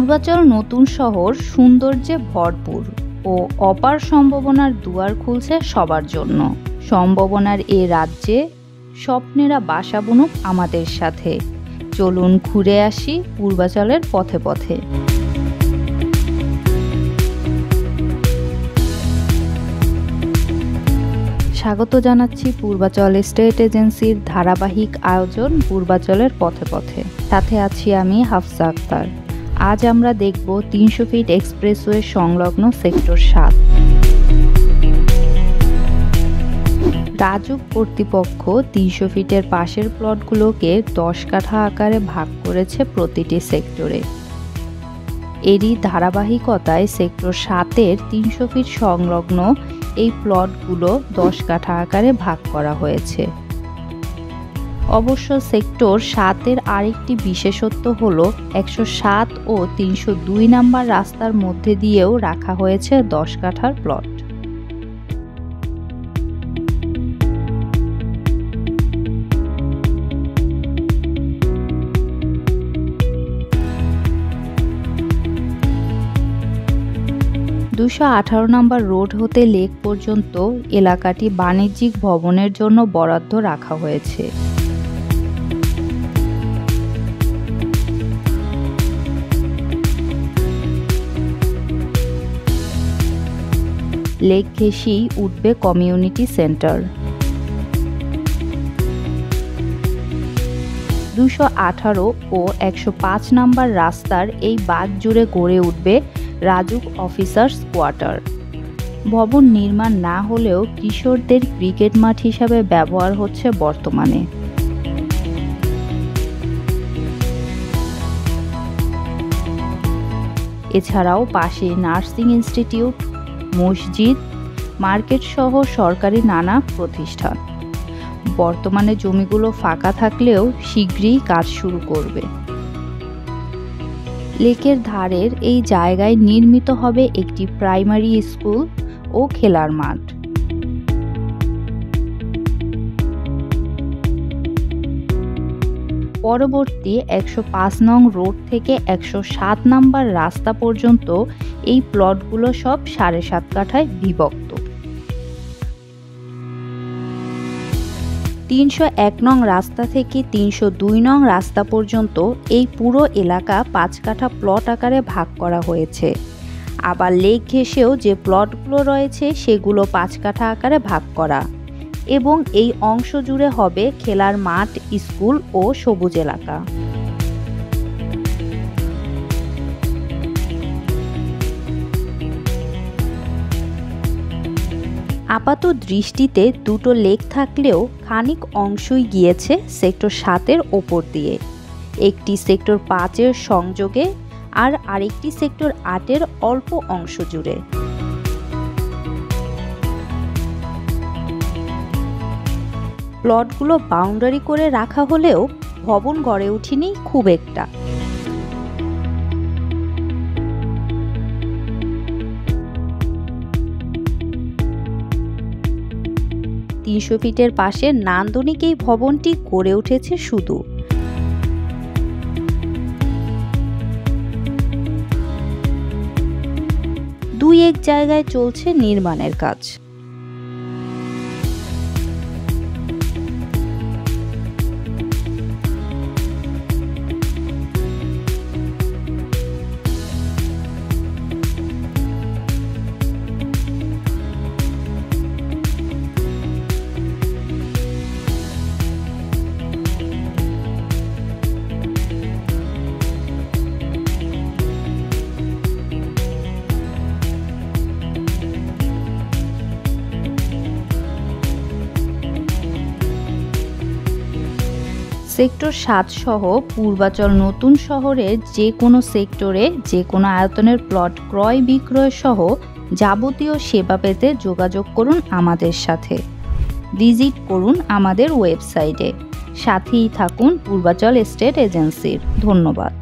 পূর্বাচল নতুন শহর সৌন্দর্যে ভরপুর ও অপার সম্ভাবনার দুয়ার খুলছে সবার জন্য। সম্ভাবনার এ রাজ্যে স্বপ্নেরা বাসা বুনুক আমাদের সাথে। চলুন ঘুরে আসি পূর্বাচলের পথে পথে। স্বাগত জানাচ্ছি পূর্বাচল এস্টেট এজেন্সির ধারাবাহিক আয়োজন পূর্বাচলের পথে পথে। সাথে আছি আমি হাফসা আক্তার। আজ আমরা দেখব 300 ফিট এক্সপ্রেসওয়ে সংলগ্ন সেক্টর 7। রাজুক কর্তৃপক্ষ 300 ফিটের পাশের প্লটগুলোকে 10 কাঠা আকারে ভাগ করেছে প্রতিটি সেক্টরে। এরই ধারাবাহিকতায় সেক্টর 7-এর 300 ফিট সংলগ্ন এই প্লটগুলো 10 কাঠা আকারে ভাগ করা হয়েছে। অবশ্য সেক্টর 7-এর আরেকটি বিশেষত্ব হলো 107 ও 302 নাম্বার রাস্তার মধ্যে দিয়েও রাখা হয়েছে 10 কাঠার প্লট। (218 নম্বর রোড হতে লেক পর্যন্ত এলাকাটি বাণিজ্যিক ভবনের জন্য বরাদ্দ রাখা হয়েছে। লেক ঘেঁষেই উঠবে কমিউনিটি সেন্টার। 218 ও 105 নাম্বার রাস্তার এই বাঁক জুড়ে গড়ে উঠবে রাজুক অফিসার্স কোয়ার্টার। ভবন নির্মাণ না হলেও কিশোরদের ক্রিকেট মাঠ হিসাবে ব্যবহার হচ্ছে বর্তমানে। এছাড়াও পাশে নার্সিং ইনস্টিটিউট, মসজিদ, মার্কেট সহ সরকারি নানা প্রতিষ্ঠান। বর্তমানে জমিগুলো ফাঁকা থাকলেও শীঘ্রই কাজ শুরু করবে। লেকের ধারের এই জায়গায় নির্মিত হবে একটি প্রাইমারি স্কুল ও খেলার মাঠ। পরবর্তী 105 নং রোড থেকে 107 নাম্বার রাস্তা পর্যন্ত এই প্লটগুলো সব 7.5 কাঠায় বিভক্ত। 301 নং রাস্তা থেকে 302 নং রাস্তা পর্যন্ত এই পুরো এলাকা 5 কাঠা প্লট আকারে ভাগ করা হয়েছে। আবার লেক ঘেঁষেও যে প্লটগুলো রয়েছে সেগুলো 5 কাঠা আকারে ভাগ করা, এবং এই অংশ জুড়ে হবে খেলার মাঠ, স্কুল ও সবুজ এলাকা। আপাত দৃষ্টিতে দুটো লেক থাকলেও খানিক অংশই গিয়েছে সেক্টর 7-এর ওপর দিয়ে। একটি সেক্টর 5-এর সংযোগে আর আরেকটি সেক্টর 8-এর অল্প অংশ জুড়ে। প্লটগুলো বাউন্ডারি করে রাখা হলেও ভবন গড়ে ওঠেনি খুব একটা। (300 ফিটের পাশে নান্দনিক এই ভবনটি গড়ে উঠেছে শুধু। দুই এক জায়গায় চলছে নির্মাণের কাজ। সেক্টর 7 সহ পূর্বাচল নতুন শহরের যে কোনো সেক্টরে যে কোনো আয়তনের প্লট ক্রয় বিক্রয় সহ যাবতীয় সেবা পেতে যোগাযোগ করুন আমাদের সাথে। ভিজিট করুন আমাদের ওয়েবসাইটে। সাথেই থাকুন পূর্বাচল এস্টেট এজেন্সির। ধন্যবাদ।